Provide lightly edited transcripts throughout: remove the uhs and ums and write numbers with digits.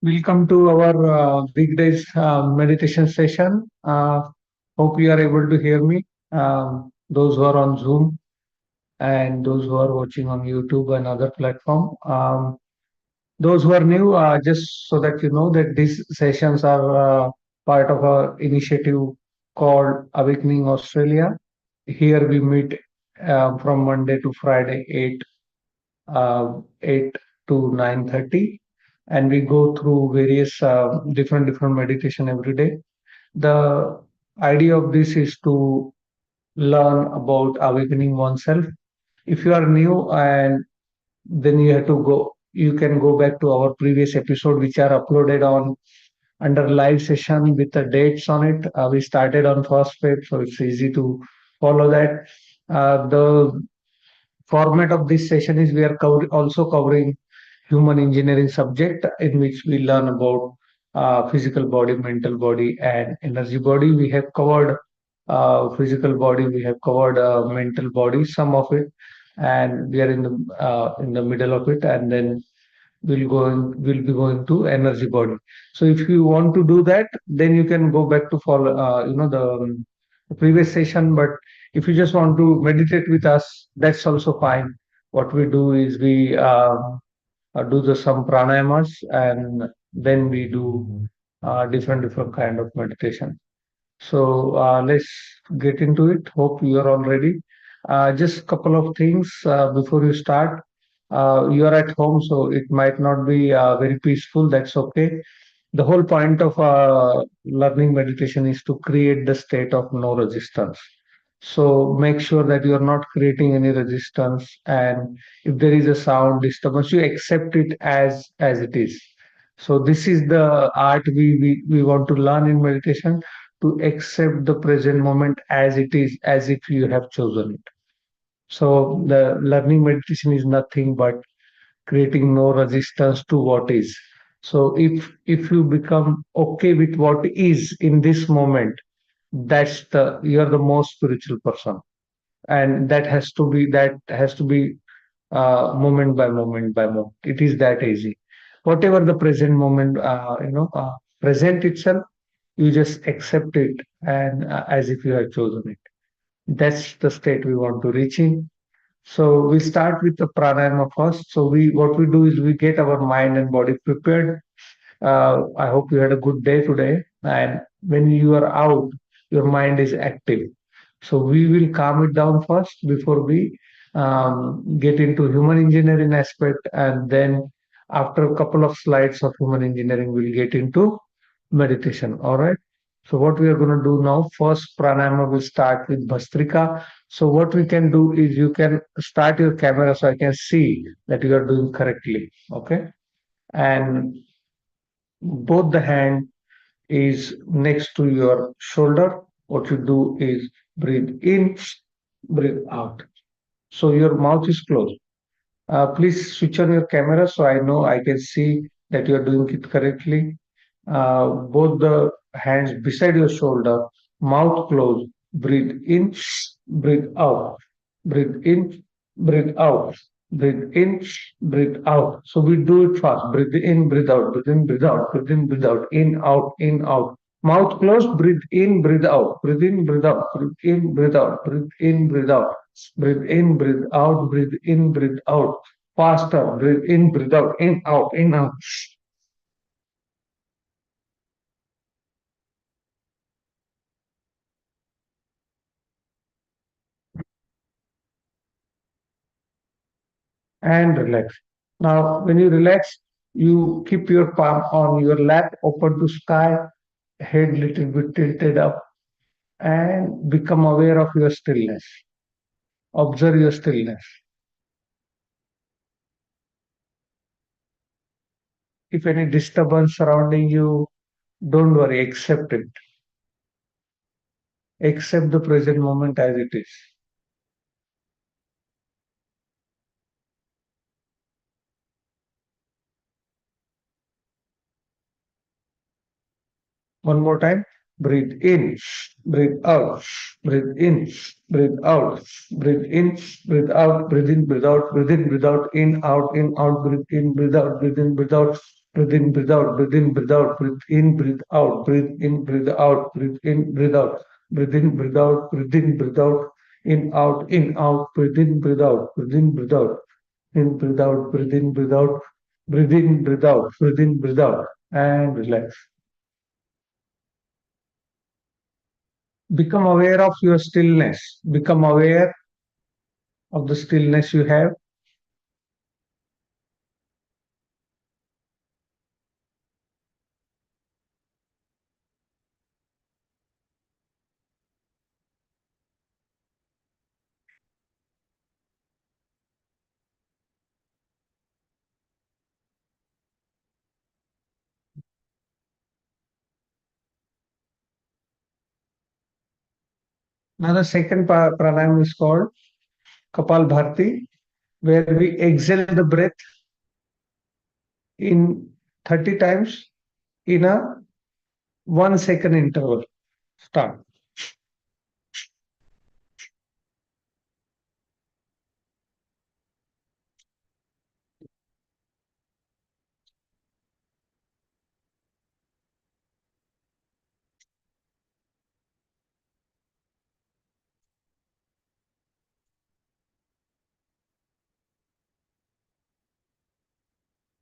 Welcome to our weekdays meditation session. Hope you are able to hear me. Those who are on Zoom and those who are watching on YouTube and other platform. Those who are new, just so that you know that these sessions are part of a initiative called Awakening Australia. Here we meet from Monday to Friday, 8 to 9:30, and we go through various different meditation every day. The idea of this is to learn about awakening oneself. If you are new, and then you have to go, you can go back to our previous episode, which are uploaded on under live session with the dates on it. We started on first Feb, so it's easy to follow that. The format of this session is we are also covering human engineering subject, in which we learn about physical body, mental body, and energy body. We have covered physical body, we have covered mental body, some of it, and we are in the middle of it, and then we'll be going to energy body. So if you want to do that, then you can go back to follow the previous session. But if you just want to meditate with us, that's also fine. What we do is we do the some pranayamas, and then we do different kind of meditation. So let's get into it. Hope you are all ready. Just a couple of things before you start. You are at home, so it might not be very peaceful. That's okay. The whole point of learning meditation is to create the state of no resistance. So make sure that you are not creating any resistance, and if there is a sound disturbance, you accept it as it is. So this is the art we want to learn in meditation, to accept the present moment as it is, as if you have chosen it. So the learning meditation is nothing but creating no resistance to what is. So if you become okay with what is in this moment, that's the you're the most spiritual person. And that has to be moment by moment by moment. It is that easy. Whatever the present moment present itself, you just accept it, and as if you have chosen it. That's the state we want to reach in. So we start with the pranayama first. So we what we do is we get our mind and body prepared. I hope you had a good day today. And when you are out, your mind is active. So we will calm it down first before we get into human engineering aspect, and then after a couple of slides of human engineering, we'll get into meditation. All right. So what we are going to do now, first pranayama will start with Bhastrika. So what we can do is you can start your camera so I can see that you are doing correctly. Okay. And both the hand is next to your shoulder. What you do is breathe in, breathe out. So your mouth is closed. Please switch on your camera so I know I can see that you are doing it correctly. Both the hands beside your shoulder, mouth closed, breathe in, breathe out, breathe in, breathe out, breathe in, breathe out. So we do it fast. Breathe in, breathe out, breathe in, breathe out, breathe in, breathe out, in, out, in, out. Mouth closed, breathe in, breathe out, breathe in, breathe out, breathe in, breathe out, breathe in, breathe out, breathe in, breathe out, breathe in, breathe out. Faster, breathe in, breathe out, in, out, in, out. And relax. Now, when you relax, you keep your palm on your lap, open to sky, head little bit tilted up, and become aware of your stillness. Observe your stillness. If any disturbance surrounding you, don't worry, accept it. Accept the present moment as it is. One more time. Breathe in, breathe out, breathe in, breathe out, breathe in, breathe out, breathe in, breathe out, breathe in, breathe out, in, out, breathe in, breathe out, breathe in, breathe out. Breathe in, breathe out, breathe in, breathe out, breathe in, breathe out, breathe in, breathe out, breathe in, breathe out, breathe in, breathe out, breathe in, breathe out, in, out, breathe in, breathe out, breathe in, breathe out, in, breathe out, breathe in, breathe out, breathe in, breathe out, breathe in, breathe out, and relax. Become aware of your stillness. Become aware of the stillness you have. Now the second pranayam is called Kapal Bharti, where we exhale the breath in 30 times in a 1 second interval. Start.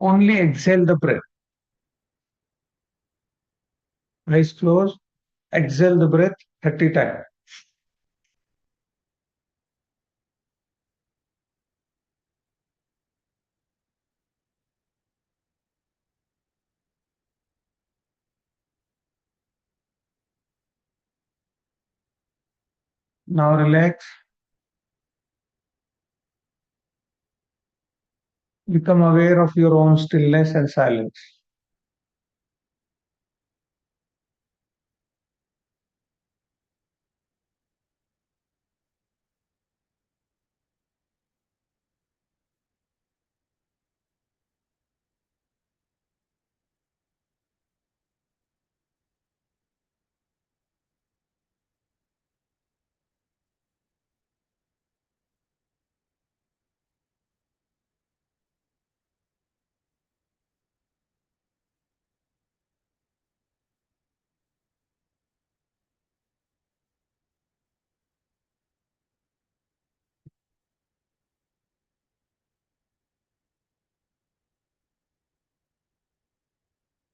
Only exhale the breath. Eyes closed. Exhale the breath 30 times. Now relax. Become aware of your own stillness and silence.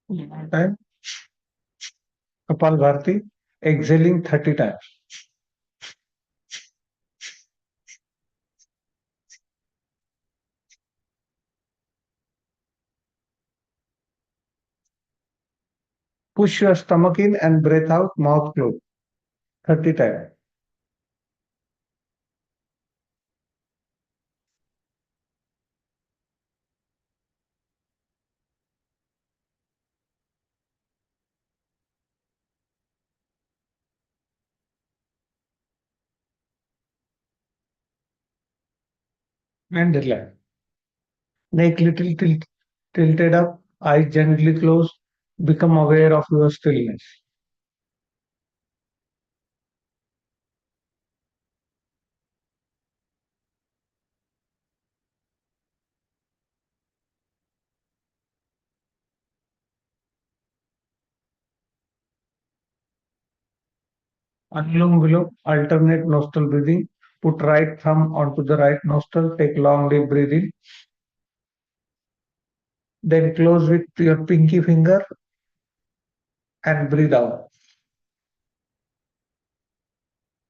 One time. Kapal Bharti. Exhaling 30 times. Push your stomach in and breath out, mouth closed. 30 times. And relax. Neck little tilted up, eyes gently closed. Become aware of your stillness. Anulom Vilom, alternate nostril breathing. Put right thumb onto the right nostril. Take long deep breathing. Then close with your pinky finger and breathe out.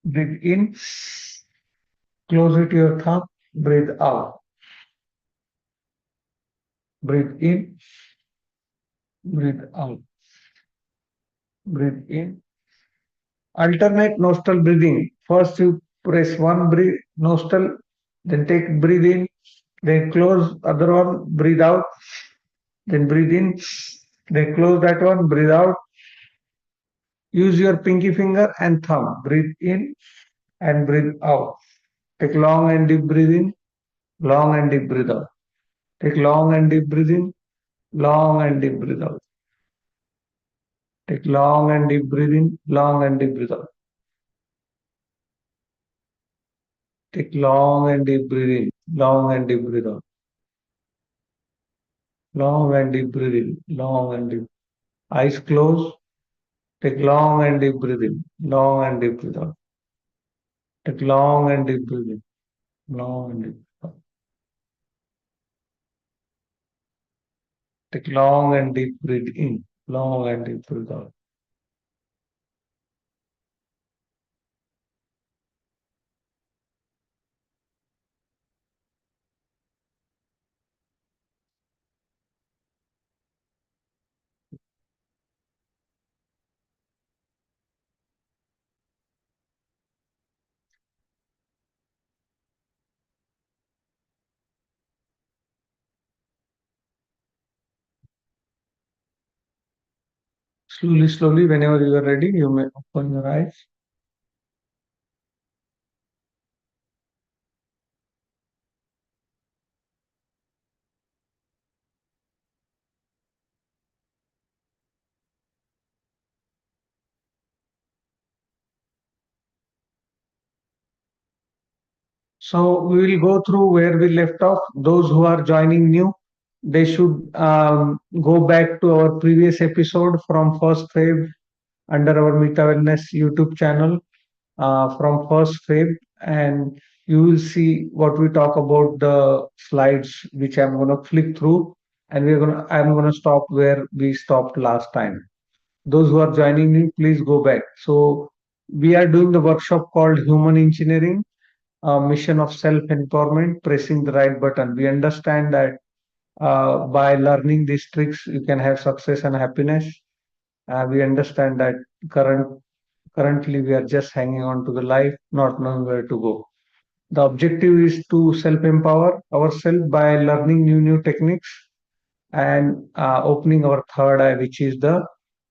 Breathe in. Close with your thumb. Breathe out. Breathe in. Breathe out. Breathe in. Alternate nostril breathing. First you press one breathe nostril, then take breathe in, then close other one, breathe out, then breathe in, then close that one, breathe out. Use your pinky finger and thumb. Breathe in and breathe out. Take long and deep breathe in, long and deep breathe out. Take long and deep breathe in, long and deep breathe out. Take long and deep breathe in, long and deep breathe out. Take long and deep breathe in, long and deep breathe out. Long and deep breathing. Long and deep. Eyes closed. Take long and deep breathing. Long and deep breath out. Take long and deep breathing. Long and deep breath out. Take long and deep breath in. Long and deep breath out. Slowly, slowly, whenever you are ready, you may open your eyes. So we will go through where we left off. Those who are joining new, they should go back to our previous episode from first Feb under our Meta Wellness YouTube channel from first Feb, and you will see what we talk about the slides, which I'm going to flick through, and I'm going to stop where we stopped last time. Those who are joining me, please go back. So we are doing the workshop called Human Engineering, a mission of self-empowerment, pressing the right button. We understand that by learning these tricks, you can have success and happiness. We understand that currently we are just hanging on to the life, not knowing where to go. The objective is to self-empower ourselves by learning new techniques and opening our third eye, which is the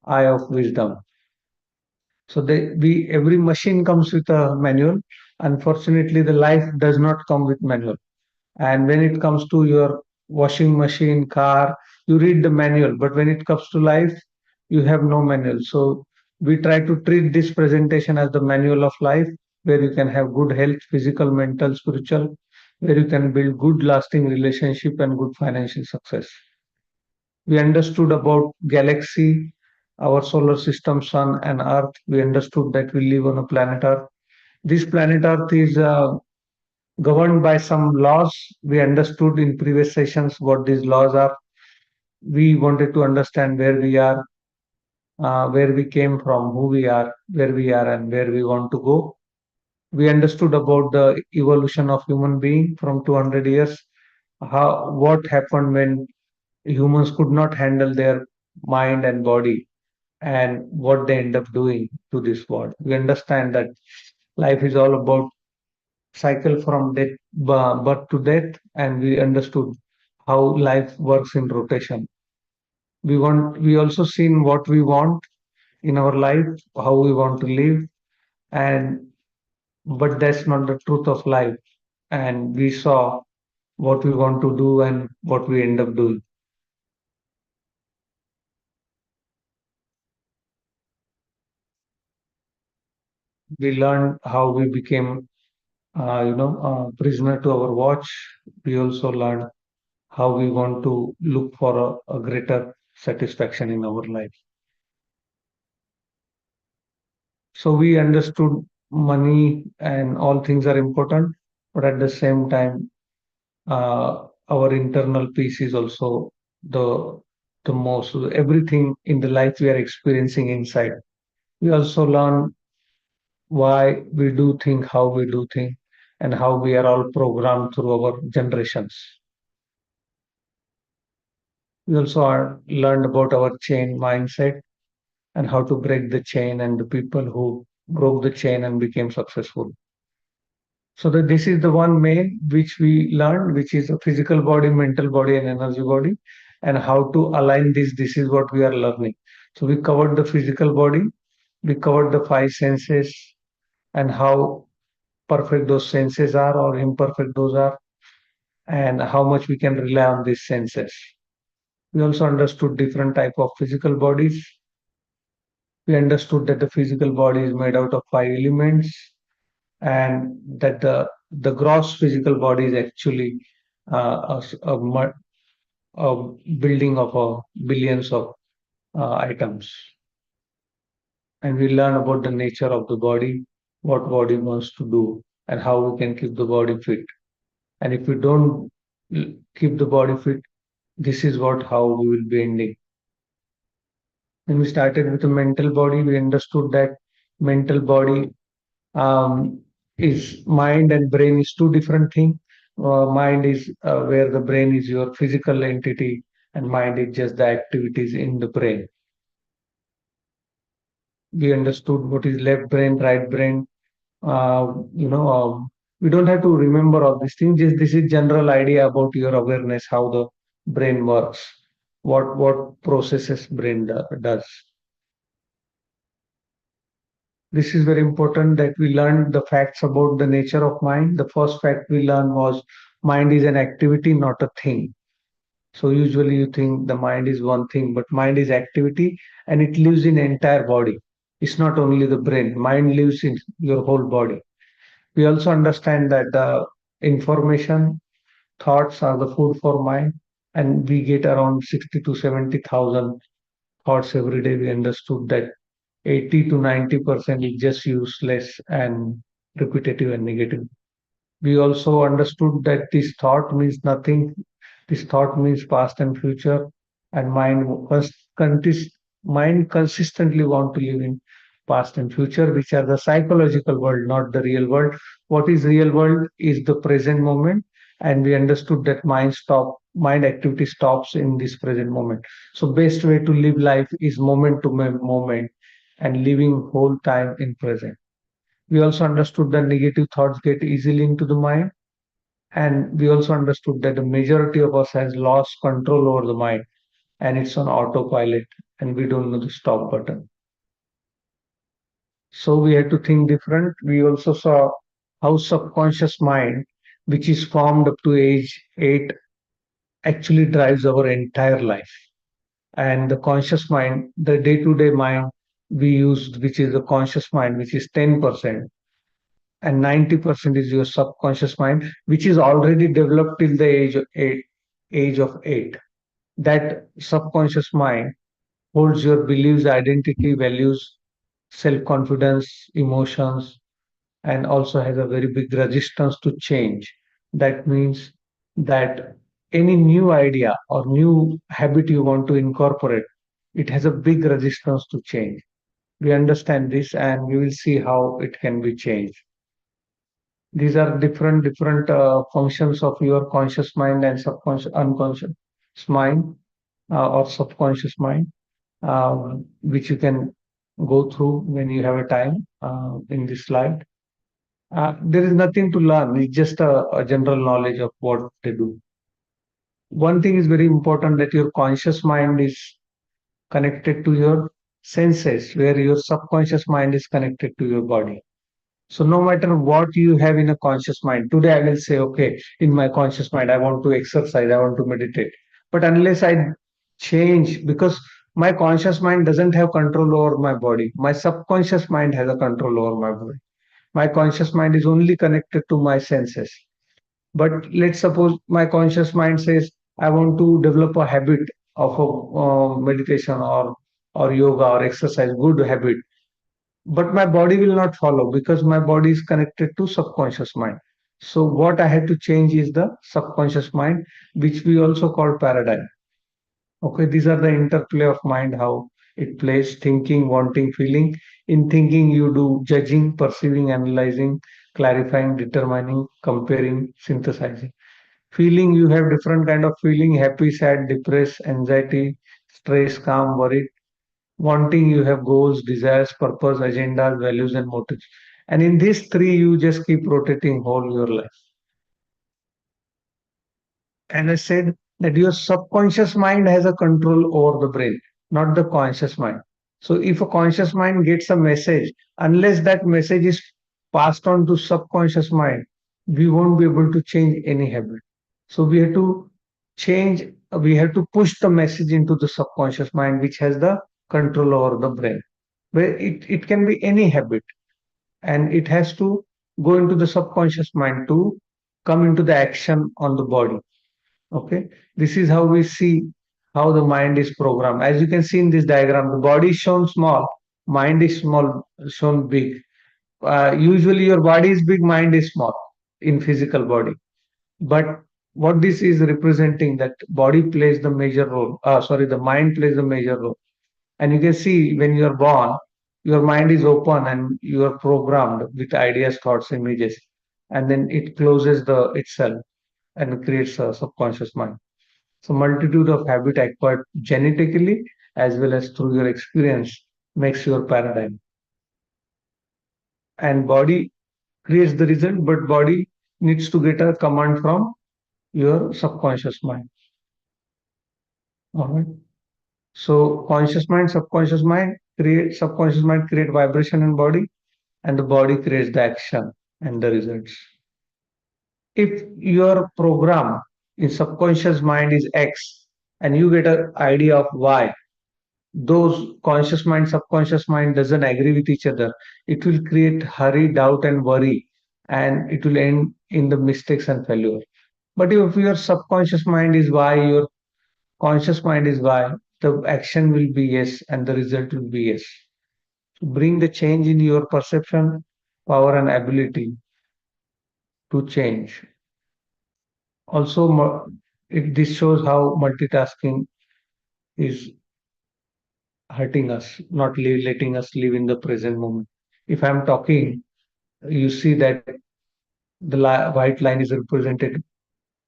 eye of wisdom. So every machine comes with a manual. Unfortunately, the life does not come with manual. And when it comes to your washing machine, car, you read the manual. But when it comes to life, you have no manual. So we try to treat this presentation as the manual of life, where you can have good health, physical, mental, spiritual, where you can build good, lasting relationship and good financial success. We understood about galaxy, our solar system, sun, and Earth. We understood that we live on a planet Earth. This planet Earth is governed by some laws. We understood in previous sessions what these laws are. We wanted to understand where we are, where we came from, who we are, where we are, and where we want to go. We understood about the evolution of human being from 200 years, how what happened when humans could not handle their mind and body, and what they end up doing to this world. We understand that life is all about cycle from birth to death, and we understood how life works in rotation. We also seen what we want in our life, how we want to live, and but that's not the truth of life. And we saw what we want to do and what we end up doing. We learned how we became, prisoner to our watch. We also learned how we want to look for a greater satisfaction in our life. So we understood money and all things are important, but at the same time, our internal peace is also the the most. Everything in the life we are experiencing inside. We also learn why we do think, how we do think, and how we are all programmed through our generations. We also learned about our chain mindset and how to break the chain and the people who broke the chain and became successful. So that this is the one main which we learned, which is a physical body, mental body, and energy body, and how to align this. This is what we are learning. So we covered the physical body, we covered the five senses, and how perfect those senses are or imperfect those are, and how much we can rely on these senses. We also understood different type of physical bodies. We understood that the physical body is made out of five elements, and that the gross physical body is actually a mud. a building of billions of items. And we learn about the nature of the body, what body wants to do, and how we can keep the body fit. And if we don't keep the body fit, this is what how we will be ending. When we started with the mental body, we understood that mental body is mind and brain is two different things. Mind is where the brain is your physical entity, and mind is just the activities in the brain. We understood what is left brain, right brain. You know, we don't have to remember all these things. Just this is general idea about your awareness, how the brain works, what processes brain does. This is very important that we learned the facts about the nature of mind. The first fact we learned was mind is an activity, not a thing. So usually you think the mind is one thing, but mind is activity and it lives in entire body. It's not only the brain. Mind lives in your whole body. We also understand that the information, thoughts are the food for mind, and we get around 60 to 70,000 thoughts every day. We understood that 80 to 90% is just useless and repetitive and negative. We also understood that this thought means nothing. This thought means past and future, and mind consistently want to live in past and future, which are the psychological world, not the real world. What is real world is the present moment, and we understood that mind activity stops in this present moment. So best way to live life is moment to moment and living whole time in present. We also understood that negative thoughts get easily into the mind, and we also understood that the majority of us has lost control over the mind and it's on autopilot and we don't know the stop button. So we had to think different. We also saw how subconscious mind, which is formed up to age 8, actually drives our entire life. And the conscious mind, the day-to-day mind we use, which is the conscious mind, which is 10%, and 90% is your subconscious mind, which is already developed till the age of 8. That subconscious mind holds your beliefs, identity, values, self-confidence, emotions, and also has a very big resistance to change. That means that any new idea or new habit you want to incorporate, it has a big resistance to change. We understand this and we will see how it can be changed. These are different functions of your conscious mind and subconscious unconscious mind or subconscious mind, which you can go through when you have a time in this slide. There is nothing to learn. It's just a general knowledge of what they do. One thing is very important, that your conscious mind is connected to your senses, where your subconscious mind is connected to your body. So no matter what you have in a conscious mind, today I will say, okay, in my conscious mind, I want to exercise, I want to meditate. But unless I change, because my conscious mind doesn't have control over my body, my subconscious mind has a control over my body. My conscious mind is only connected to my senses. But let's suppose my conscious mind says, I want to develop a habit of a, meditation or yoga or exercise, good habit, but my body will not follow because my body is connected to subconscious mind. So what I had to change is the subconscious mind, which we also call paradigm. Okay, these are the interplay of mind, how it plays: thinking, wanting, feeling. In thinking you do judging, perceiving, analyzing, clarifying, determining, comparing, synthesizing. Feeling, you have different kind of feeling: happy, sad, depressed, anxiety, stress, calm, worried. Wanting, you have goals, desires, purpose, agendas, values, and motives. And in these three, you just keep rotating whole your life. And I said that your subconscious mind has a control over the brain, not the conscious mind. So if a conscious mind gets a message, unless that message is passed on to subconscious mind, we won't be able to change any habit. So we have to change, we have to push the message into the subconscious mind, which has the control over the brain. Where it can be any habit, and it has to go into the subconscious mind to come into the action on the body. Okay, this is how we see how the mind is programmed. As you can see in this diagram, the body is shown small, mind is small, shown big. Usually, your body is big, mind is small in physical body. But what this is representing, that body plays the major role. Sorry, the mind plays the major role. And you can see when you are born, your mind is open and you are programmed with ideas, thoughts, images, and then it closes the itself and creates a subconscious mind. So multitude of habit acquired genetically as well as through your experience makes your paradigm. And body creates the result, but body needs to get a command from your subconscious mind. All right. So conscious mind, subconscious mind create vibration in body, and the body creates the action and the results. If your program in subconscious mind is X and you get an idea of Y, those conscious mind, subconscious mind doesn't agree with each other. It will create hurry, doubt, and worry, and it will end in the mistakes and failure. But if your subconscious mind is Y, your conscious mind is Y, the action will be yes, and the result will be yes. To bring the change in your perception, power, and ability to change. Also, this shows how multitasking is hurting us, not letting us live in the present moment. If I'm talking, you see that the white line is represented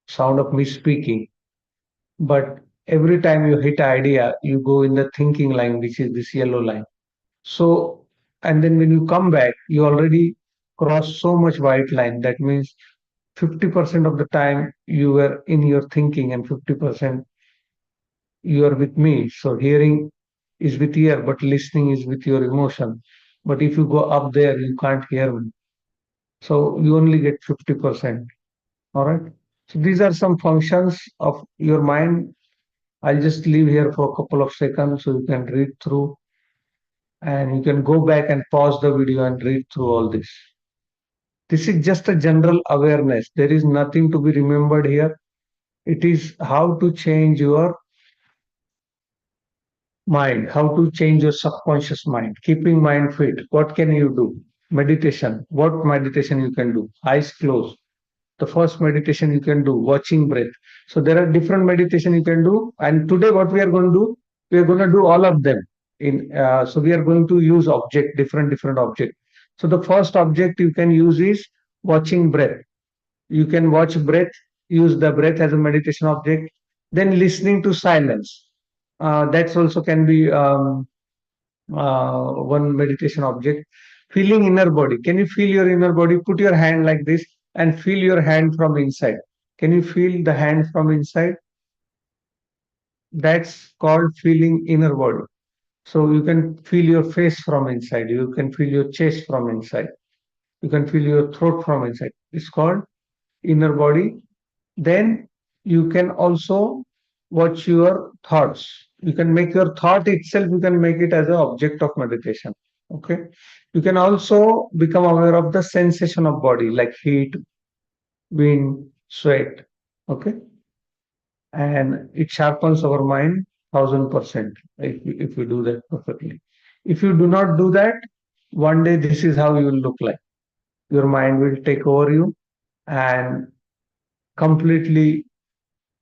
sound of me speaking, but every time you hit idea, you go in the thinking line, which is this yellow line. So, and then when you come back, you already cross so much white line. That means 50% of the time you were in your thinking and 50% you are with me. So hearing is with ear, but listening is with your emotion. But if you go up there, you can't hear me. So you only get 50%. All right. So these are some functions of your mind. I'll just leave here for a couple of seconds so you can read through, and you can go back and pause the video and read through all this. This is just a general awareness. There is nothing to be remembered here. It is how to change your mind, how to change your subconscious mind, keeping mind fit. What can you do? Meditation. What meditation you can do? Eyes closed. The first meditation you can do, watching breath. So there are different meditation you can do. And today what we are going to do, we are going to do all of them. So we are going to use object, different object. So the first object you can use is watching breath. You can watch breath, use the breath as a meditation object. Then listening to silence. That's also can be one meditation object. Feeling inner body. Can you feel your inner body? Put your hand like this and feel your hand from inside. Can you feel the hand from inside? That's called feeling inner body. So you can feel your face from inside. You can feel your chest from inside. You can feel your throat from inside. It's called inner body. Then you can also watch your thoughts. You can make your thought itself, you can make it as an object of meditation. Okay. You can also become aware of the sensation of body like heat, wind, sweat. Okay. And it sharpens our mind 1000% if we do that perfectly. If you do not do that, one day this is how you will look like. Your mind will take over you and completely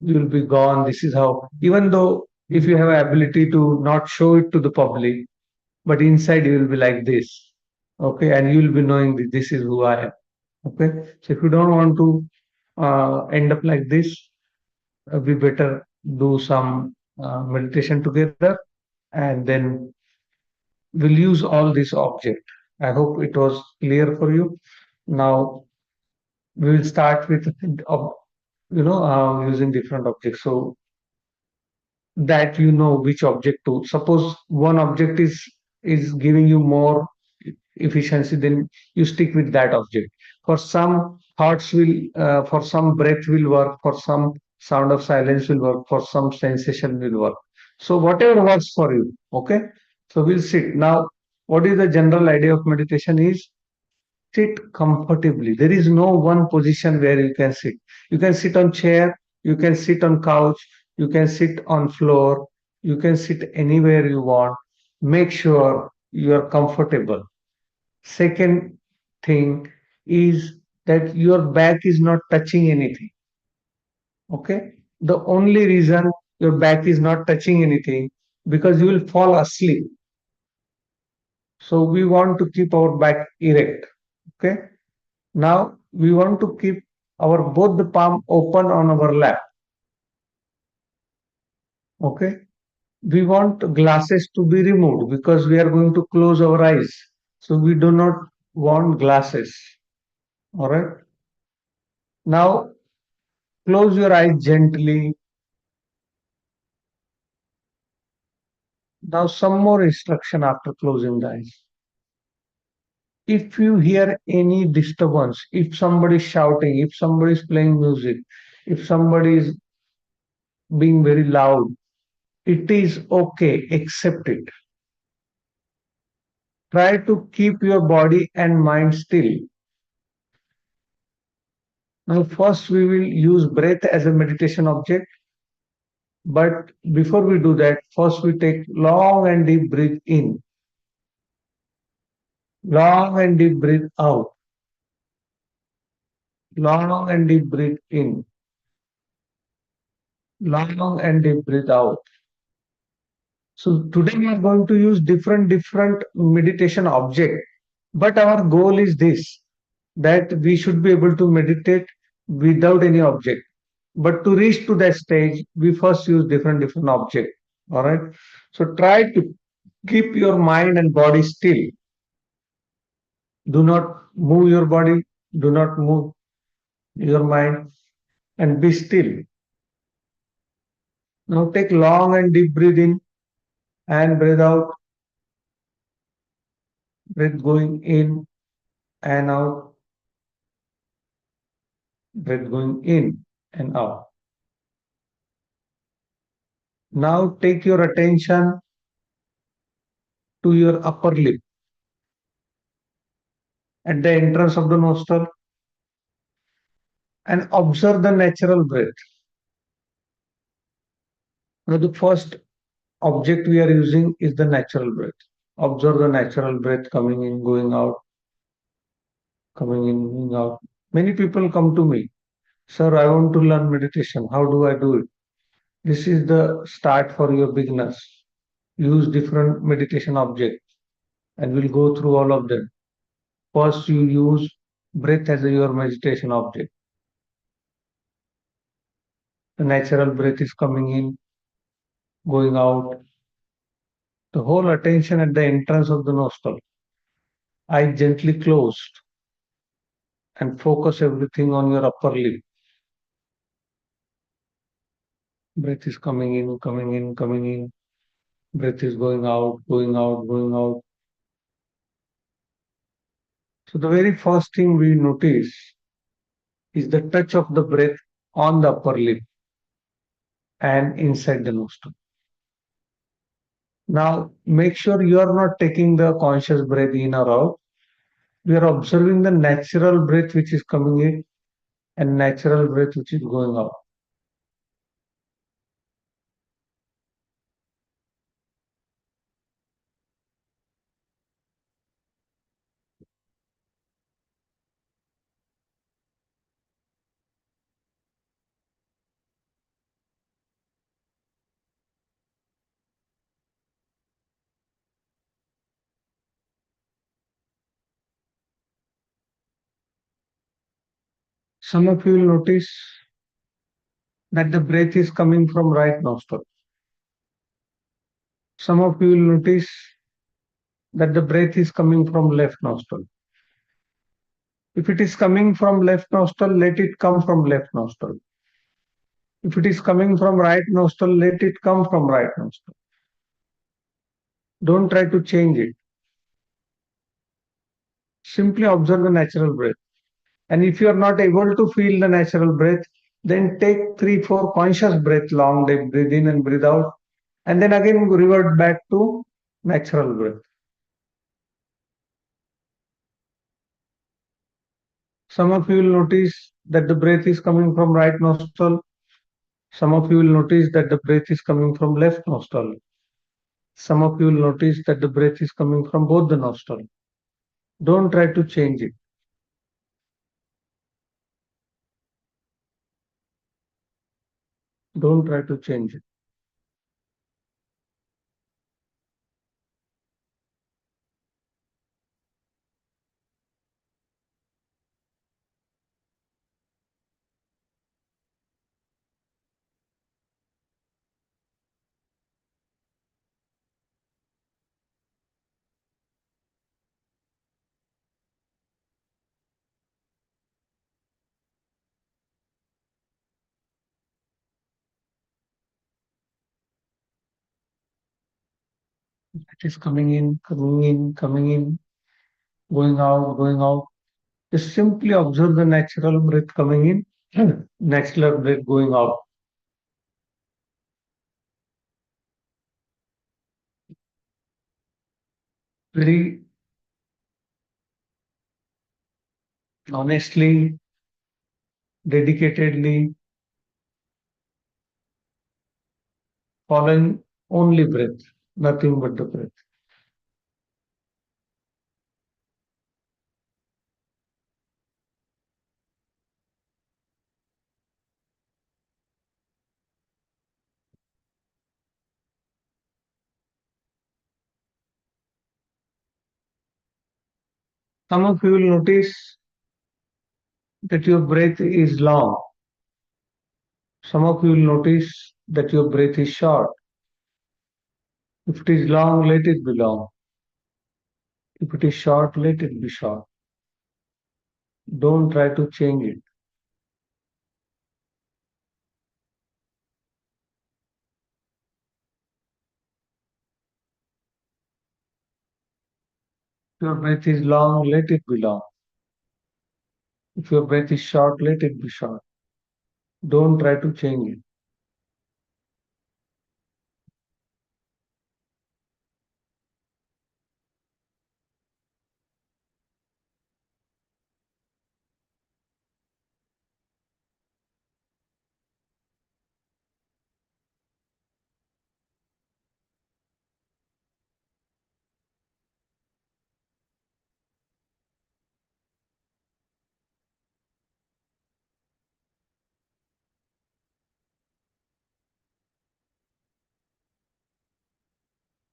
you will be gone. This is how, even though if you have ability to not show it to the public, but inside you will be like this. Okay. And you will be knowing that this is who I am. Okay. So if you don't want to end up like this, we better do some meditation together and then we'll use all this object. I hope it was clear for you. Now we will start with, using different objects. So that you know which object to suppose one object is giving you more efficiency, then you stick with that object. For some thoughts will for some breath will work, for some sound of silence will work, for some sensation will work. So whatever works for you. Okay. So we'll sit now. What is the general idea of meditation is sit comfortably. There is no one position where you can sit. You can sit on chair, You can sit on couch, you can sit on floor, you can sit anywhere you want. Make sure you are comfortable. Second thing is that your back is not touching anything. Okay? The only reason your back is not touching anything because you will fall asleep. So we want to keep our back erect. Okay? Now we want to keep our both the palm open on our lap. Okay? We want glasses to be removed because we are going to close our eyes. So we do not want glasses. All right? Now close your eyes gently. Now some more instruction after closing the eyes. If you hear any disturbance, if somebody is shouting, if somebody is playing music, if somebody is being very loud, it is okay, accept it. Try to keep your body and mind still. Now, first, we will use breath as a meditation object. But before we do that, first we take long and deep breath in, long and deep breath out, long and deep breath in, long and deep breath out. So today we are going to use different meditation object, but our goal is this, that we should be able to meditate without any object. But to reach to that stage, we first use different object. All right. So try to keep your mind and body still. Do not move your body. Do not move your mind and be still. Now take long and deep breath in and breathe out. Breath going in and out. Breath going in and out. Now take your attention to your upper lip at the entrance of the nostril and observe the natural breath. Now the first object we are using is the natural breath. Observe the natural breath coming in, going out, coming in, going out. Many people come to me, sir, I want to learn meditation. How do I do it? This is the start for your beginners. Use different meditation objects and we'll go through all of them. First, you use breath as your meditation object. The natural breath is coming in, going out. The whole attention at the entrance of the nostril. Eye gently closed and focus everything on your upper lip. Breath is coming in, coming in, coming in. Breath is going out, going out, going out. So the very first thing we notice is the touch of the breath on the upper lip and inside the nostril. Now make sure you are not taking the conscious breath in or out. We are observing the natural breath which is coming in and natural breath which is going out. Some of you will notice that the breath is coming from right nostril. Some of you will notice that the breath is coming from left nostril. If it is coming from left nostril, let it come from left nostril. If it is coming from right nostril, let it come from right nostril. Don't try to change it. Simply observe the natural breath. And if you are not able to feel the natural breath, then take 3, 4 conscious breath, long deep breathe in and breathe out, and then again revert back to natural breath. Some of you will notice that the breath is coming from right nostril. Some of you will notice that the breath is coming from left nostril. Some of you will notice that the breath is coming from both the nostrils. Don't try to change it. Don't try to change it. It is coming in, coming in, coming in, going out, going out. Just simply observe the natural breath coming in, natural breath going out. Very honestly, dedicatedly, following only breath, nothing but the breath. Some of you will notice that your breath is long. Some of you will notice that your breath is short. If it is long, let it be long. If it is short, let it be short. Don't try to change it. If your breath is long, let it be long. If your breath is short, let it be short. Don't try to change it.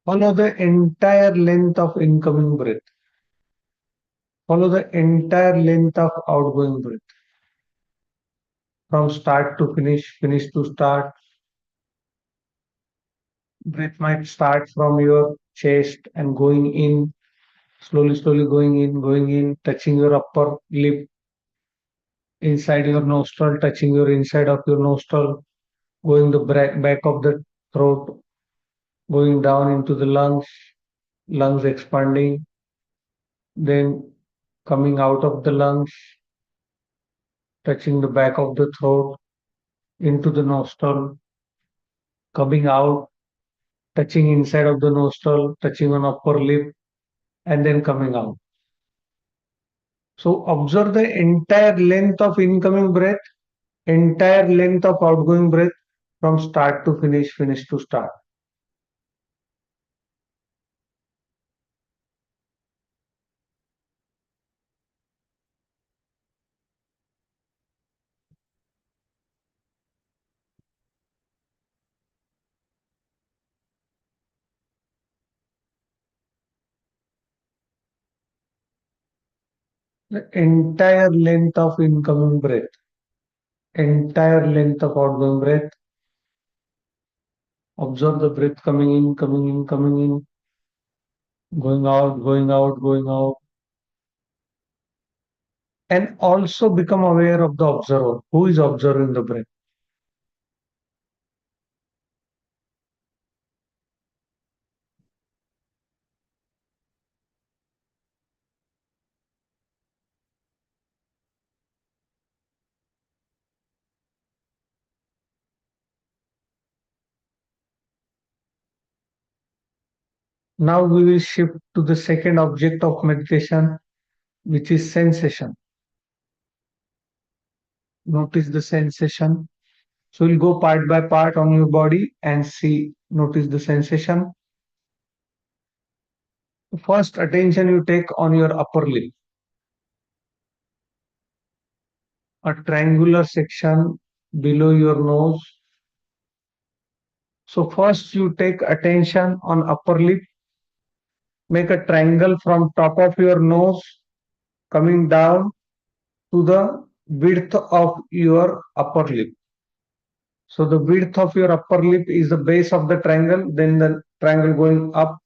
Follow the entire length of incoming breath. Follow the entire length of outgoing breath. From start to finish, finish to start. Breath might start from your chest and going in, slowly, slowly going in, touching your upper lip, inside your nostril, touching your inside of your nostril, going the back of the throat, going down into the lungs, lungs expanding, then coming out of the lungs, touching the back of the throat, into the nostril, coming out, touching inside of the nostril, touching on upper lip, and then coming out. So observe the entire length of incoming breath, entire length of outgoing breath from start to finish, finish to start. The entire length of incoming breath, entire length of outgoing breath. Observe the breath coming in, coming in, coming in, going out, going out, going out. And also become aware of the observer. Who is observing the breath? Now we will shift to the second object of meditation, which is sensation. Notice the sensation. So we'll go part by part on your body and see, notice the sensation. First, attention you take on your upper lip, a triangular section below your nose. So first you take attention on upper lip, make a triangle from top of your nose coming down to the width of your upper lip. So the width of your upper lip is the base of the triangle, then the triangle going up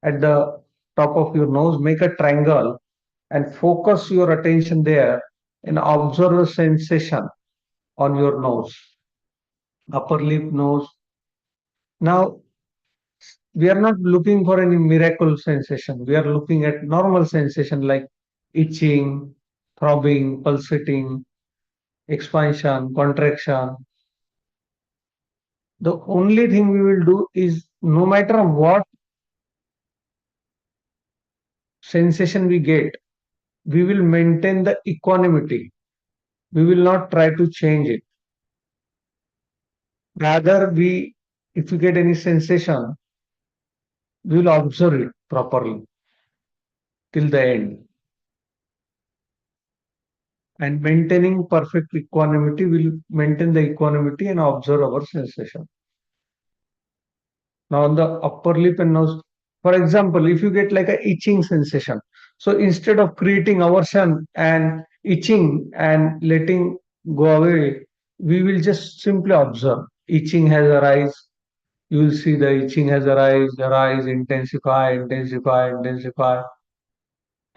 at the top of your nose, make a triangle and focus your attention there and observe the sensation on your nose, upper lip, nose. Now, we are not looking for any miracle sensation. We are looking at normal sensation like itching, throbbing, pulsating, expansion, contraction. The only thing we will do is no matter what sensation we get, we will maintain the equanimity. We will not try to change it. Rather, if we get any sensation, we will observe it properly till the end. And maintaining perfect equanimity will maintain the equanimity and observe our sensation. Now, on the upper lip and nose, for example, if you get like a itching sensation, so instead of creating aversion and itching and letting go away, we will just simply observe. Itching has arise. You will see the itching has arise, intensify, intensify, intensify.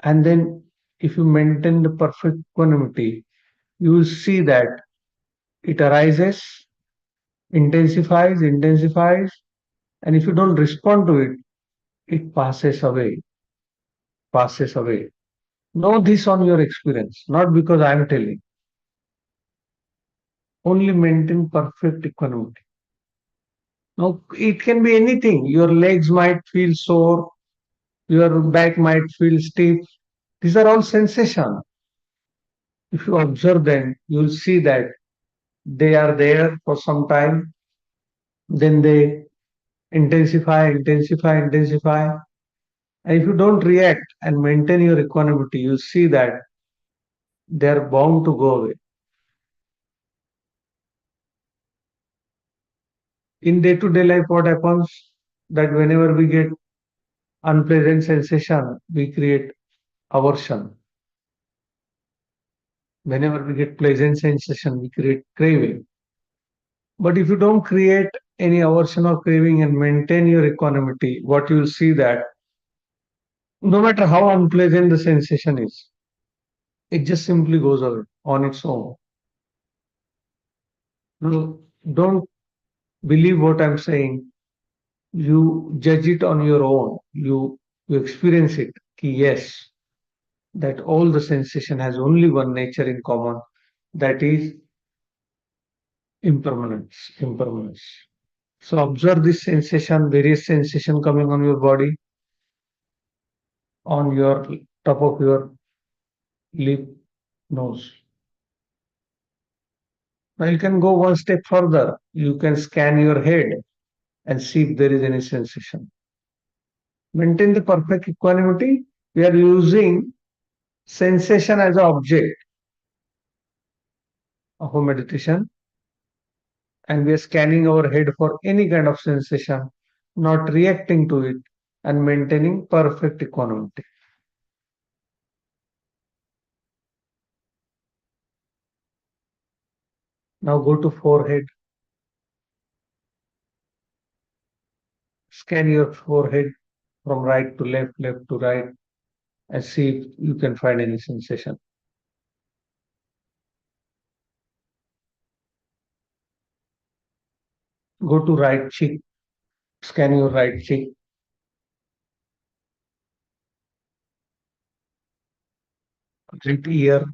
And then if you maintain the perfect equanimity, you will see that it arises, intensifies, intensifies, and if you don't respond to it, it passes away, passes away. Know this on your experience, not because I am telling. Only maintain perfect equanimity. Now, it can be anything. Your legs might feel sore, your back might feel stiff. These are all sensations. If you observe them, you'll see that they are there for some time, then they intensify, intensify, intensify. And if you don't react and maintain your equanimity, you see that they are bound to go away. In day to day life, what happens that whenever we get unpleasant sensation, we create aversion. Whenever we get pleasant sensation, we create craving. But if you don't create any aversion or craving and maintain your equanimity, what you will see that no matter how unpleasant the sensation is, it just simply goes away on its own. No, don't believe what I'm saying. You judge it on your own. You experience it. Ki yes, that all the sensation has only one nature in common, that is impermanence. Impermanence. So observe this sensation, various sensation coming on your body, on your top of your lip, nose. Now you can go one step further. You can scan your head and see if there is any sensation. Maintain the perfect equanimity. We are using sensation as an object of a meditation, and we are scanning our head for any kind of sensation, not reacting to it, and maintaining perfect equanimity. Now go to forehead. Scan your forehead from right to left, left to right, and see if you can find any sensation. Go to right cheek. Scan your right cheek. Right ear,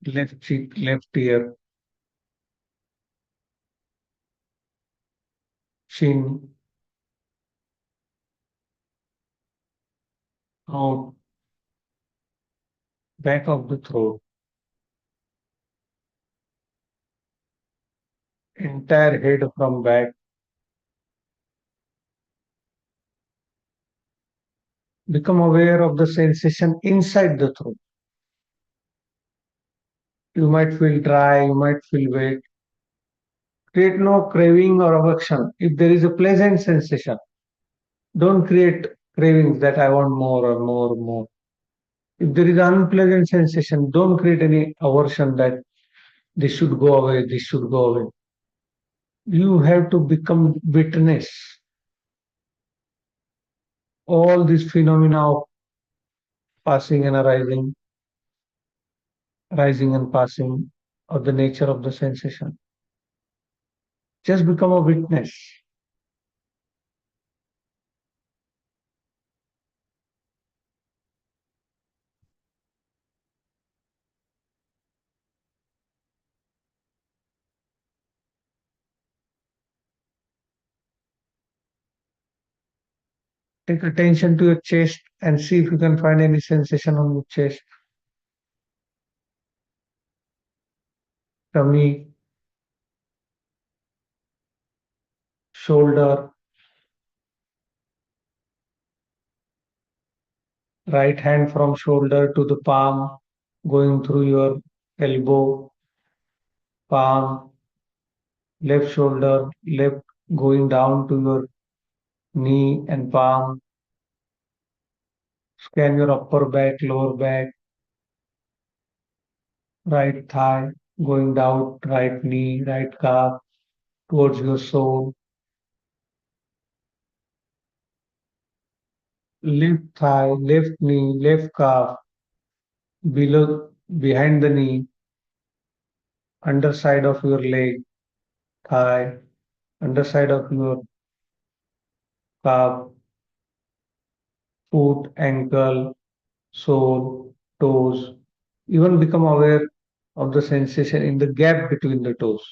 left cheek, left ear, chin, out, back of the throat, entire head from back. Become aware of the sensation inside the throat. You might feel dry, you might feel wet. Create no craving or aversion. If there is a pleasant sensation, don't create cravings that I want more or more or more. If there is unpleasant sensation, don't create any aversion that this should go away, this should go away. You have to become witness all these phenomena of passing and arising, rising and passing, of the nature of the sensation. Just become a witness. Take attention to your chest and see if you can find any sensation on your chest, tummy, shoulder, right hand from shoulder to the palm, going through your elbow, palm, left shoulder, left going down to your knee and palm. Scan your upper back, lower back, right thigh, going down, right knee, right calf, towards your sole, left thigh, left knee, left calf, below, behind the knee, underside of your leg, thigh, underside of your calf, foot, ankle, sole, toes. Even become aware of the sensation in the gap between the toes.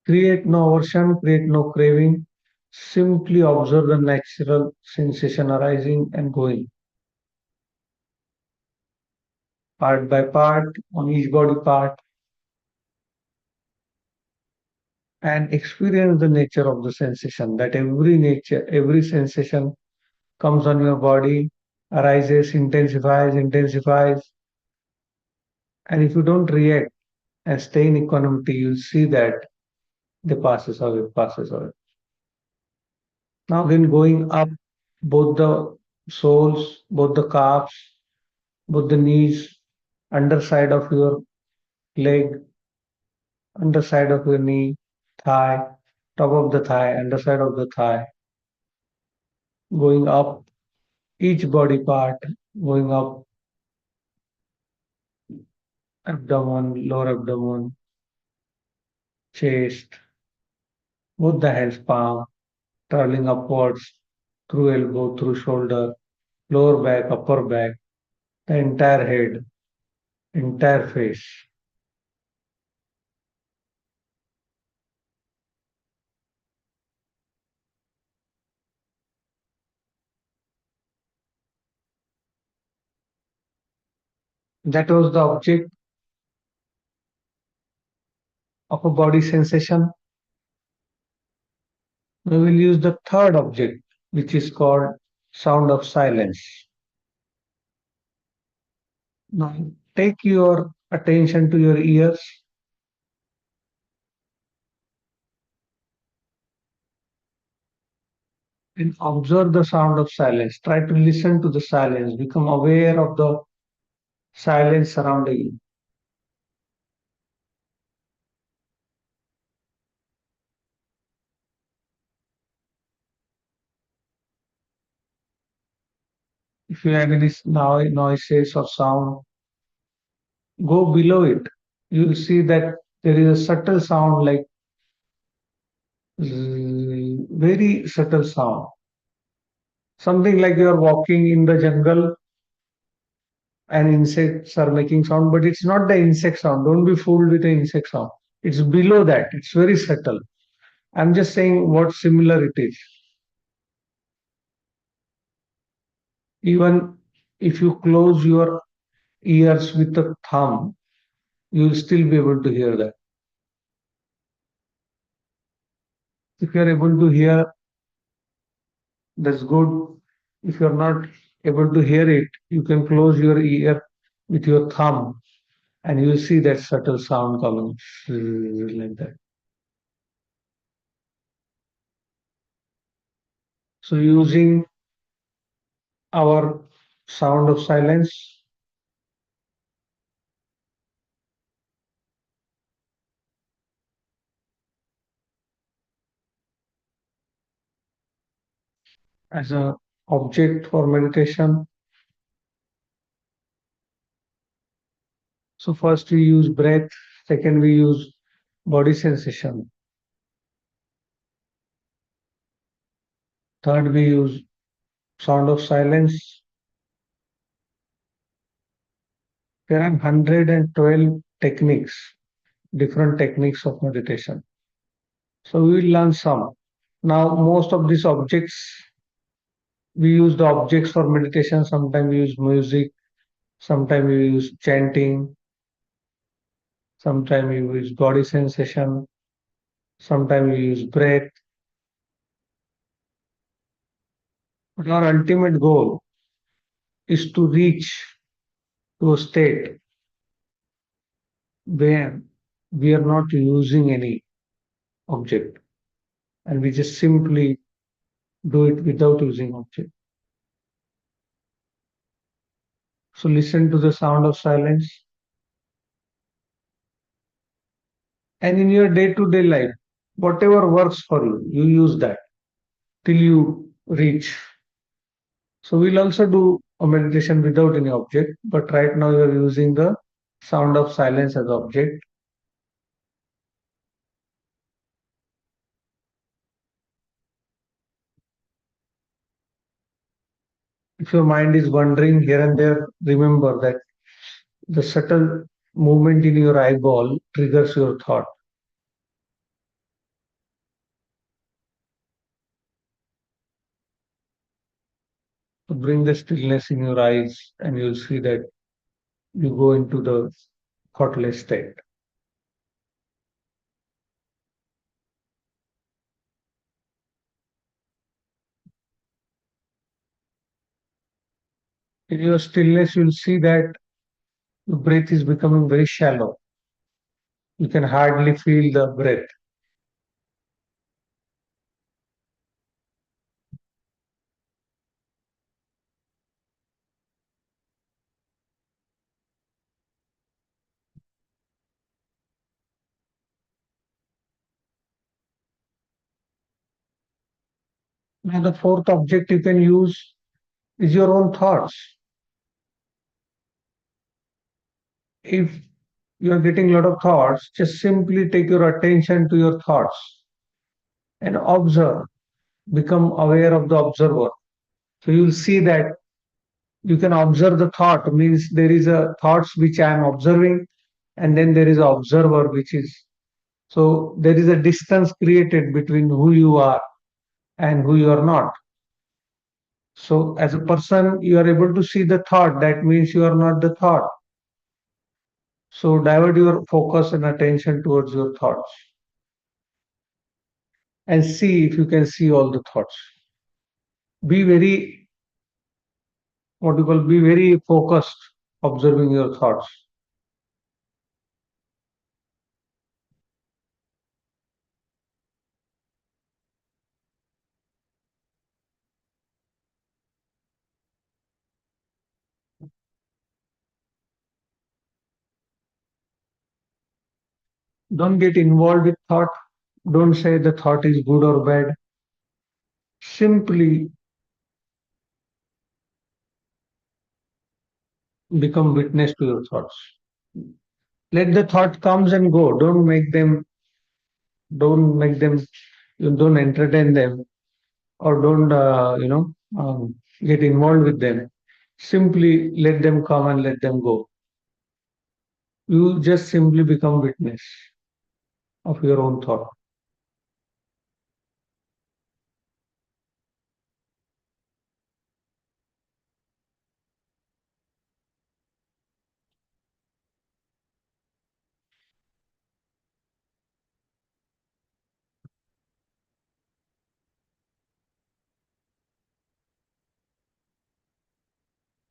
Create no aversion, create no craving. Simply observe the natural sensation arising and going, part by part, on each body part, and experience the nature of the sensation. That every sensation comes on your body, arises, intensifies. And if you don't react and stay in equanimity, you'll see that they passes away. Now then going up, both the soles, both the calves, both the knees, underside of your leg, underside of your knee, thigh, top of the thigh, underside of the thigh, going up each body part, going up abdomen, lower abdomen, chest, both the hands, palm, traveling upwards through elbow, through shoulder, lower back, upper back, the entire head, entire face. That was the object of a body sensation. We will use the third object, which is called sound of silence. Now, take your attention to your ears and observe the sound of silence. Try to listen to the silence. Become aware of the silence surrounding you. If you have any noises or sound, go below it. You will see that there is a subtle sound like very subtle sound. Something like you are walking in the jungle and insects are making sound, but it's not the insect sound. Don't be fooled with the insect sound. It's below that. It's very subtle. I'm just saying what similar it is. Even if you close your ears with the thumb, you will still be able to hear that. If you are able to hear, that's good. If you are not able to hear it, you can close your ear with your thumb and you will see that subtle sound coming like that. So using our sound of silence as a object for meditation. So first we use breath, second we use body sensation, third we use sound of silence. There are 112 techniques, different techniques of meditation. So we will learn some. Now most of these objects, we use the objects for meditation. Sometimes we use music, sometimes we use chanting, sometimes we use body sensation, sometimes we use breath. But our ultimate goal is to reach to a state where we are not using any object and we just simply do it without using object. So listen to the sound of silence and in your day-to-day life, whatever works for you, you use that till you reach. So we'll also do a meditation without any object, but right now you're using the sound of silence as object. If your mind is wandering here and there, remember that the subtle movement in your eyeball triggers your thought. So bring the stillness in your eyes and you'll see that you go into the thoughtless state. In your stillness, you'll see that your breath is becoming very shallow. You can hardly feel the breath. Now, the fourth object you can use is your own thoughts. If you are getting a lot of thoughts, just simply take your attention to your thoughts and observe, become aware of the observer. So you'll see that you can observe the thought, means there is a thoughts which I am observing, and then there is an observer which is, so there is a distance created between who you are and who you are not. So as a person, you are able to see the thought, that means you are not the thought. So divert your focus and attention towards your thoughts and see if you can see all the thoughts. Be very, what you call, be very focused observing your thoughts. Don't get involved with thought. Don't say the thought is good or bad. Simply become witness to your thoughts. Let the thought comes and go. Don't make them, you don't entertain them or don't, get involved with them. Simply let them come and let them go. You just simply become witness of your own thought.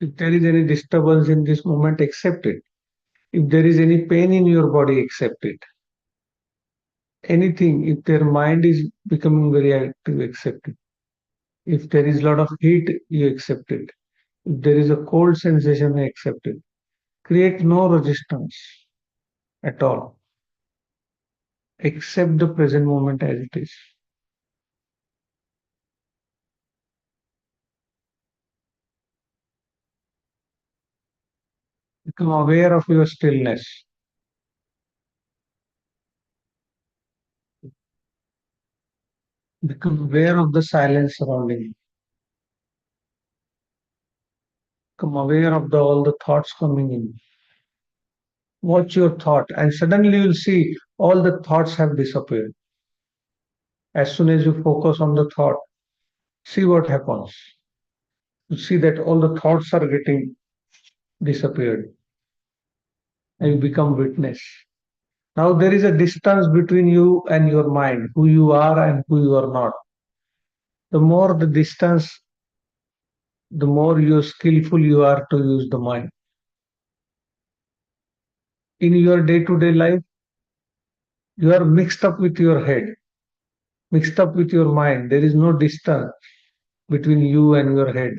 If there is any disturbance in this moment, accept it. If there is any pain in your body, accept it. Anything, if their mind is becoming very active, accept it. If there is a lot of heat, you accept it. If there is a cold sensation, accept it. Create no resistance at all. Accept the present moment as it is. Become aware of your stillness. Become aware of the silence surrounding you. Become aware of all the thoughts coming in. Watch your thought, and suddenly you'll see all the thoughts have disappeared. As soon as you focus on the thought, see what happens. You see that all the thoughts are getting disappeared, and you become witness. Now there is a distance between you and your mind, who you are and who you are not. The more the distance, the more you skillful you are to use the mind. In your day-to-day life, you are mixed up with your head, mixed up with your mind. There is no distance between you and your head.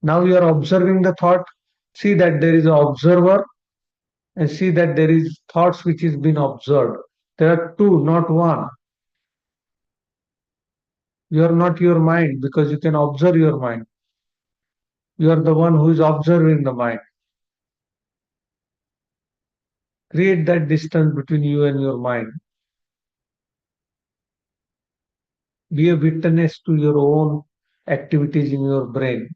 Now you are observing the thought. See that there is an observer, and see that there is thoughts which is been observed. There are two, not one. You are not your mind because you can observe your mind. You are the one who is observing the mind. Create that distance between you and your mind. Be a witness to your own activities in your brain.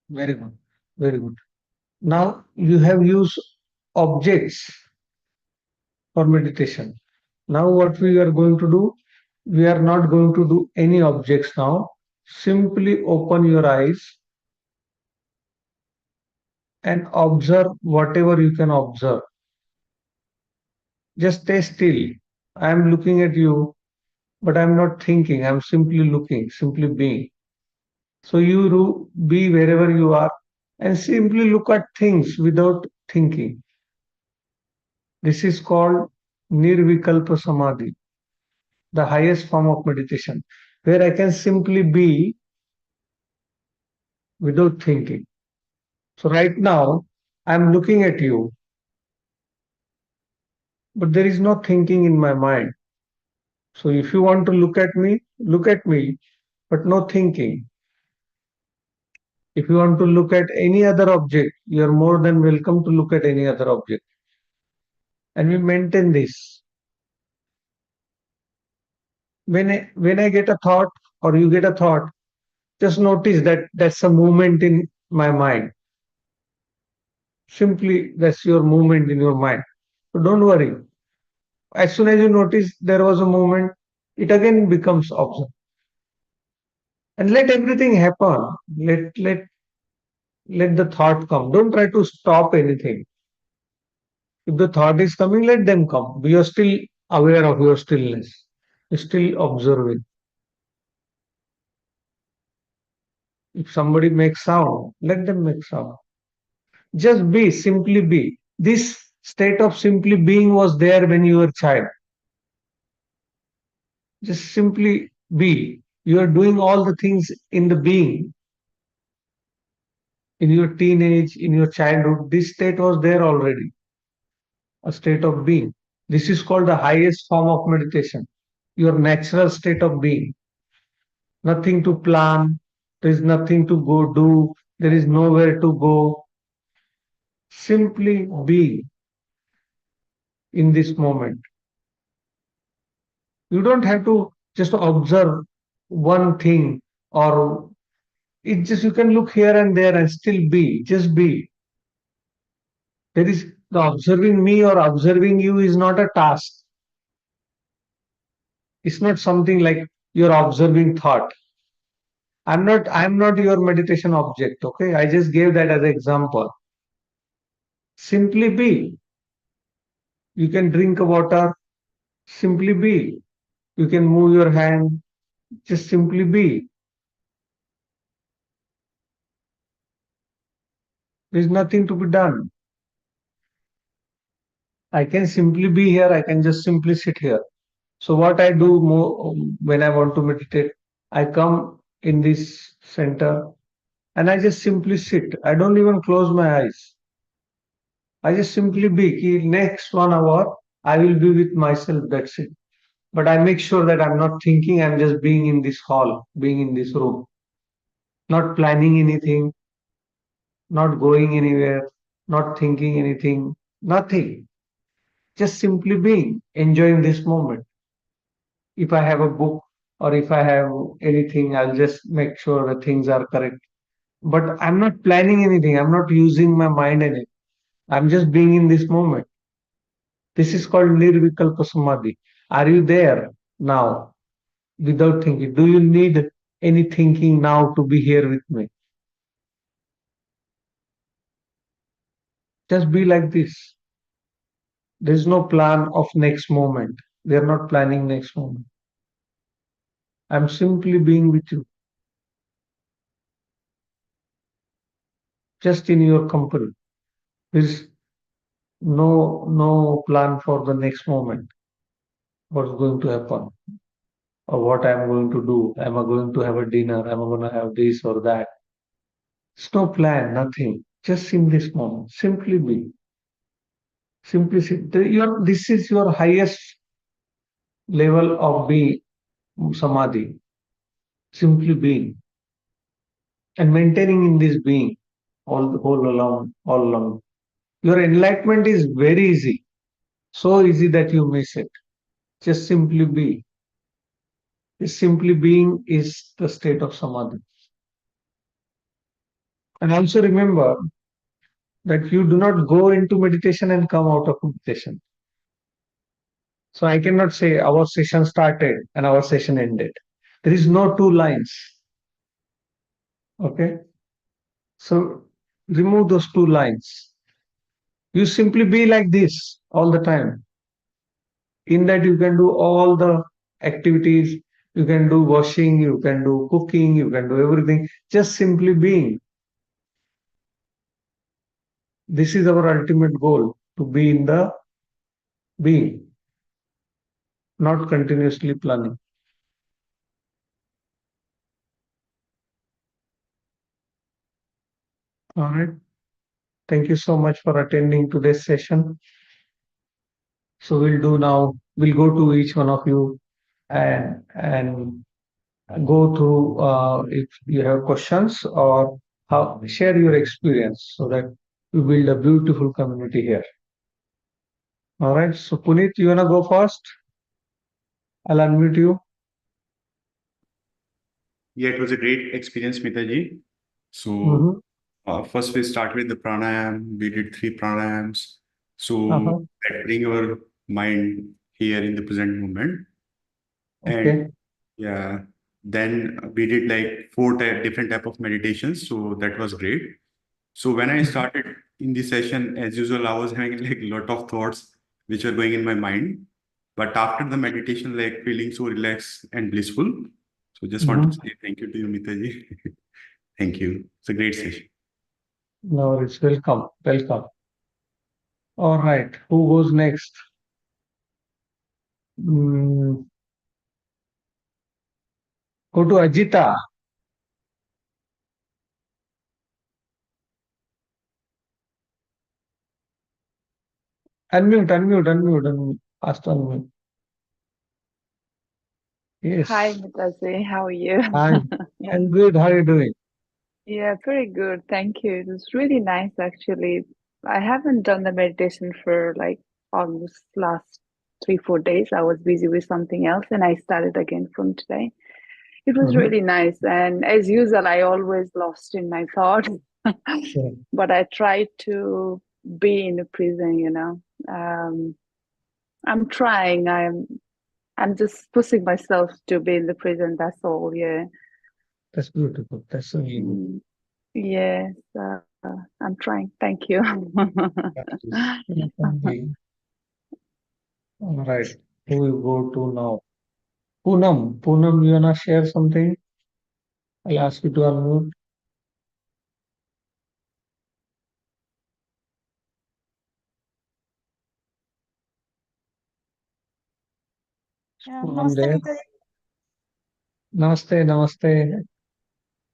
Very good. Very good. Now you have used objects for meditation. Now what we are going to do, we are not going to do any objects now. Simply open your eyes and observe whatever you can observe. Just stay still. I am looking at you, but I'm not thinking. I'm simply looking, simply being. So you be wherever you are and simply look at things without thinking. This is called Nirvikalpa Samadhi, the highest form of meditation, where I can simply be without thinking. So right now, I'm looking at you, but there is no thinking in my mind. So if you want to look at me, but no thinking. If you want to look at any other object, you are more than welcome to look at any other object. And we maintain this. When I get a thought or you get a thought, just notice that that's a movement in my mind. Simply, that's your movement in your mind. So don't worry. As soon as you notice there was a movement, it again becomes observed. And let everything happen. Let the thought come. Don't try to stop anything. If the thought is coming, let them come. We are still aware of your stillness. You're still observing. If somebody makes sound, let them make sound. Just be, simply be. This state of simply being was there when you were a child. Just simply be. You are doing all the things in the being. In your teenage, in your childhood, this state was there already, a state of being. This is called the highest form of meditation, your natural state of being. Nothing to plan, there is nothing to go do, there is nowhere to go. Simply be in this moment. You don't have to just observe one thing or It's just you can look here and there and still be, just be. There is the observing me or observing you is not a task. It's not something like you're observing thought. I'm not your meditation object, okay? I just gave that as an example. Simply be. You can drink water, simply be. You can move your hand, just simply be. There's nothing to be done. I can simply be here, I can just simply sit here. So what I do more when I want to meditate, I come in this center and I just simply sit. I don't even close my eyes. I just simply be. Next 1 hour, I will be with myself. That's it. But I make sure that I'm not thinking. I'm just being in this hall, being in this room, not planning anything, not going anywhere, not thinking anything, nothing. Just simply being, enjoying this moment. If I have a book or if I have anything, I'll just make sure that things are correct. But I'm not planning anything. I'm not using my mind in it. I'm just being in this moment. This is called Nirvikalpa Samadhi. Are you there now without thinking? Do you need any thinking now to be here with me? Just be like this. There's no plan of next moment. They're not planning next moment. I'm simply being with you, just in your company. There's no plan for the next moment. What's going to happen? Or what I'm going to do? Am I going to have a dinner? Am I going to have this or that? It's no plan, nothing. Just in this moment. Simply be. Simplicity. This is your highest level of being, samadhi. Simply being. And maintaining in this being all along. Your enlightenment is very easy. So easy that you miss it. Just simply be. Simply being is the state of samadhi. And also remember that you do not go into meditation and come out of meditation. So I cannot say our session started and our session ended. There is no two lines. Okay. So remove those two lines. You simply be like this all the time. In that you can do all the activities. You can do washing, you can do cooking, you can do everything. Just simply being. This is our ultimate goal, to be in the being, not continuously planning. All right. Thank you so much for attending today's session. So we'll go to each one of you and go through if you have questions or share your experience so that we build a beautiful community here. All right. So Puneet, you wanna go first? I'll unmute you. Yeah, it was a great experience, Mitaji. So first we start with the pranayam. We did 3 pranayams. So that bring our mind here in the present moment. Okay. And yeah, then we did like 4 different type of meditations. So that was great. So when I started in the session, as usual, I was having like a lot of thoughts which were going in my mind. But after the meditation, like feeling so relaxed and blissful. So just want to say thank you to you, Mitaji. Thank you. It's a great session. No worries. Welcome. Welcome. All right. Who goes next? Mm, go to Ajita. Unmute. Fast unmute. Yes. Hi, Mitaji. How are you? I'm good. How are you doing? Yeah, pretty good. Thank you. It was really nice, actually. I haven't done the meditation for like almost last 3, 4 days. I was busy with something else, and I started again from today. It was Mhm. really nice. And as usual, I always lost in my thoughts. Sure. But I tried to be in a prison, you know. I'm trying. I'm just pushing myself to be in the prison. That's all. Yeah. That's beautiful. That's really good. Mm, yes. I'm trying. Thank you. Practice. Welcome. All right. Who will go to now? Poonam. Poonam, you wanna share something? I'll ask you to unmute. Yeah, Poonam namaste, there. Mita. Namaste, namaste.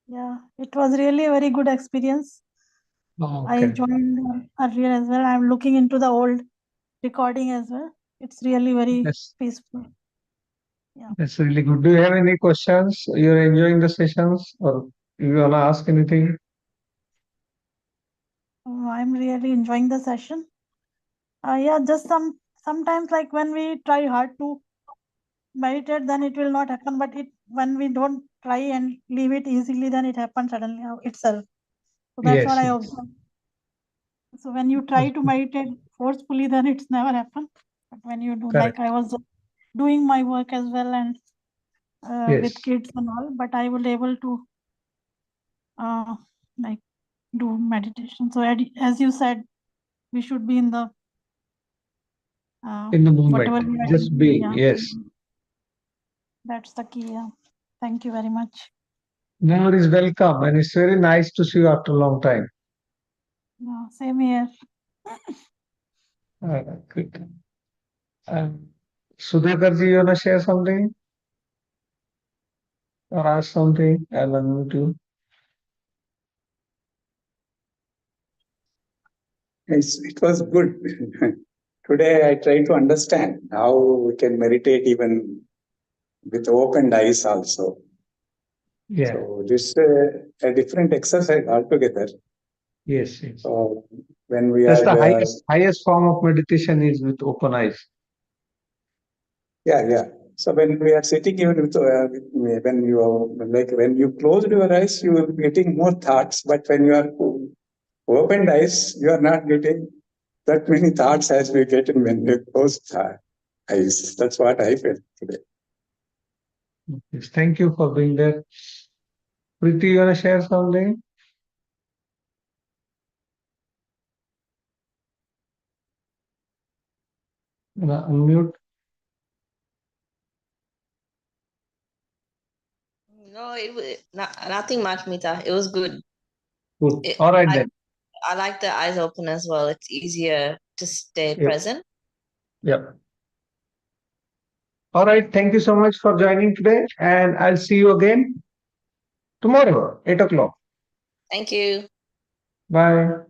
Yeah, it was really a very good experience. Oh, I okay. joined earlier as well. I'm looking into the old recording as well. It's really very That's peaceful. Yeah, that's really good. Do you have any questions? You're enjoying the sessions, or you wanna ask anything? I'm really enjoying the session. Yeah, just sometimes like when we try hard to meditate, then it will not happen. But it when we don't try and leave it easily, then it happens suddenly itself. So that's what Yes, I yes. observed. So when you try That's to good. meditate forcefully, then it's never happened. But when you do, like I Correct. was doing my work as well and with Yes. kids and all, but I will able to uh, like do meditation. So as you said, we should be in the In the whatever moment, we are just doing. being. Yeah, Yes. that's the key. Yeah. Thank you very much. Never is welcome, and it's very nice to see you after a long time. Yeah, same here. Good. Sudhakarji, you wanna share something or ask something? I'll unmute you. It was good. Today I try to understand how we can meditate even with opened eyes also. Yeah. So this a different exercise altogether. Yes, yes. So when we That's are the highest form of meditation is with open eyes. yeah. So when we are sitting even when you are like when you closed your eyes, you are getting more thoughts. But when you are opened eyes, you are not getting that many thoughts as we get in when we close eyes. That's what I felt today. Yes, thank you for being there. Preeti, you wanna share something? Unmute. No, it was nothing much, Mita. It was good. Good. All right then. I like the eyes open as well. It's easier to stay Yep. present. Yep. All right. Thank you so much for joining today, and I'll see you again tomorrow, 8 o'clock. Thank you. Bye.